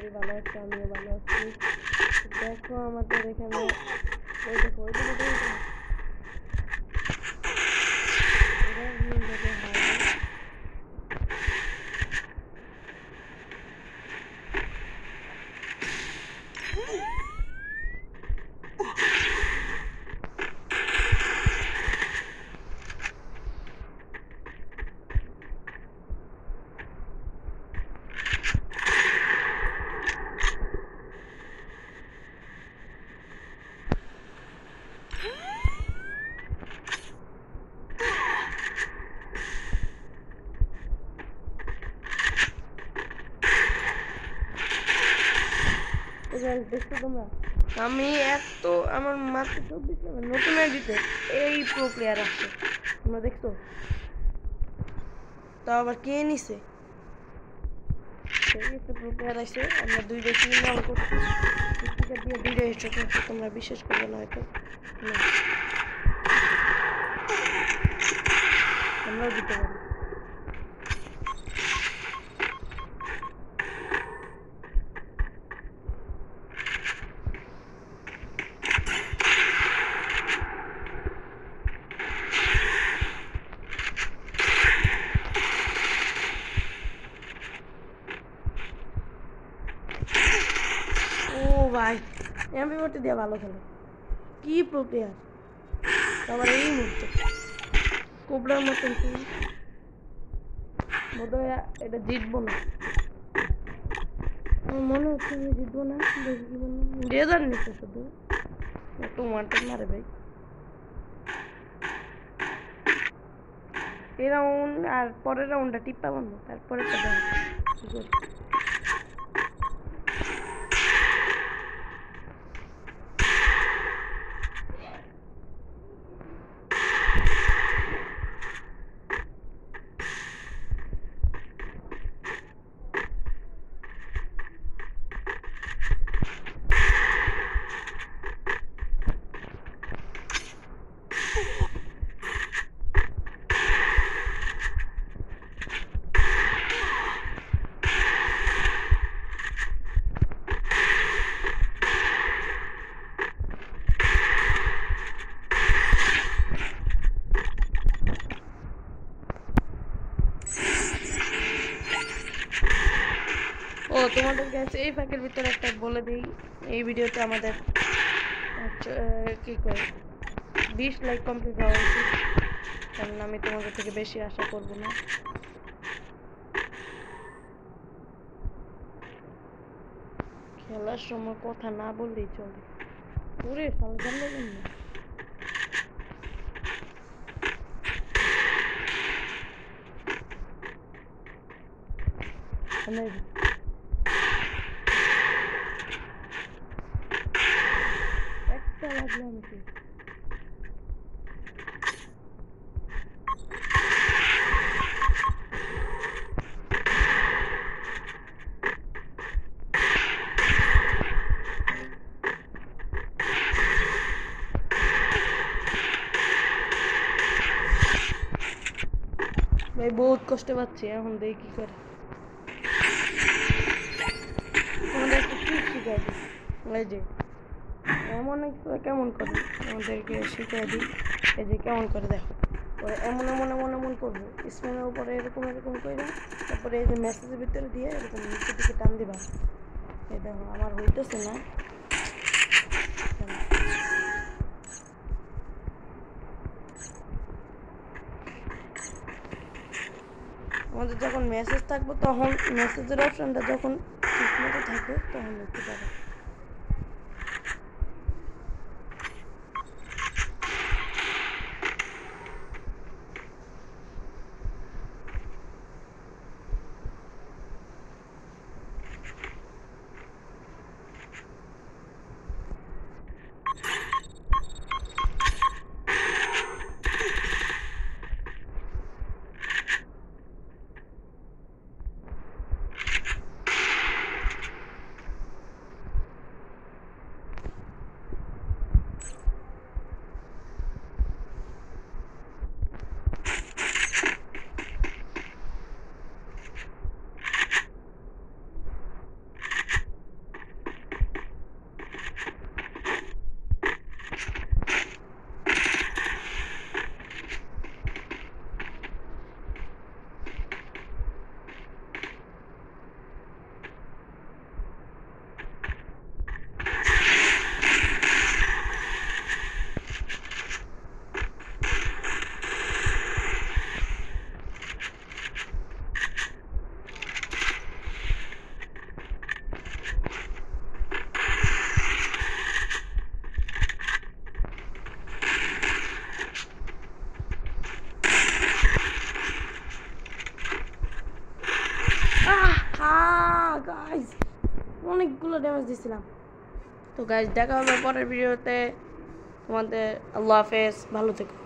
করি ভালো আছি, আমিও ভালো আছি। দেখো আমাদের এখানে ওই দেখো ওই দিকে দেখছো তোমরা, আমি এত আমার মাত্র 24 লেভেল নতুন আইডিতে এই প্রো প্লেয়ার আসছে, তোমরা দেখছো? তাও আবার কে নিছে? সেই একটা প্রো প্লেয়ার আসছে, আমরা দুইটা কিল নাম করছি, টিকিট দিয়ে দুইটা হেডশট করছি, তোমরা বিশ্বাস করবে না হয়তো, আমরাও দিতে পারি। ভাই এমপি করতে দিয়ে ভালো খেলে, কি প্রো প্লেয়ার, আবার এই মুহূর্তে কোবরার মতন বোধহয় এটা জিতবো না, আমার মনে হচ্ছে আমি জিতবো না। দেখি কি বলবো, রেজার নিচ্ছে শুধু একটু মারতে মারে ভাই। এই রাউন্ড আর পরের রাউন্ডটা টিপ পাবো না, তারপরেরটা দেখো কি করি। ও তোমাদের কাছে এই ফাঁকের ভিতরে একটা বলে দিই, এই ভিডিওতে আমাদের কি করে 20 লাইক কমপ্লিট হওয়া উচিত, কারণ আমি তোমাদের থেকে বেশি আশা করব না। খেলার সময় কথা না বললেই চলে, পুরে সাল জানলে না। একটা লাগলে আমি ভাই বহুত কষ্ট পাচ্ছি, এখন দেখি কি করে। আমাদের একটা ট্রিক শিখাই দিই, এই যে এমন কেমন করে আমাদেরকে শিখাই দিই, এই যে কেমন করে দেখো, পরে এমন এমন এমন এমন করবো, স্ক্রিনের উপরে এরকম এরকম করে, তারপরে এই যে মেসেজের ভিতরে দিয়ে এরকম নিচের দিকে টান দিবা। এই দেখো আমার হইতেছে না, আমাদের যখন মেসেজ থাকবো তখন মেসেজের অপশনটা যখন ঠিক মতো থাকবে তখন দেখতে পাবো। গাইস অনেকগুলো ড্যামেজ দিছিলাম। তো গাইস দেখা হবে পরের ভিডিওতে। তোমাদের আল্লাহ হাফেজ, ভালো থেকো।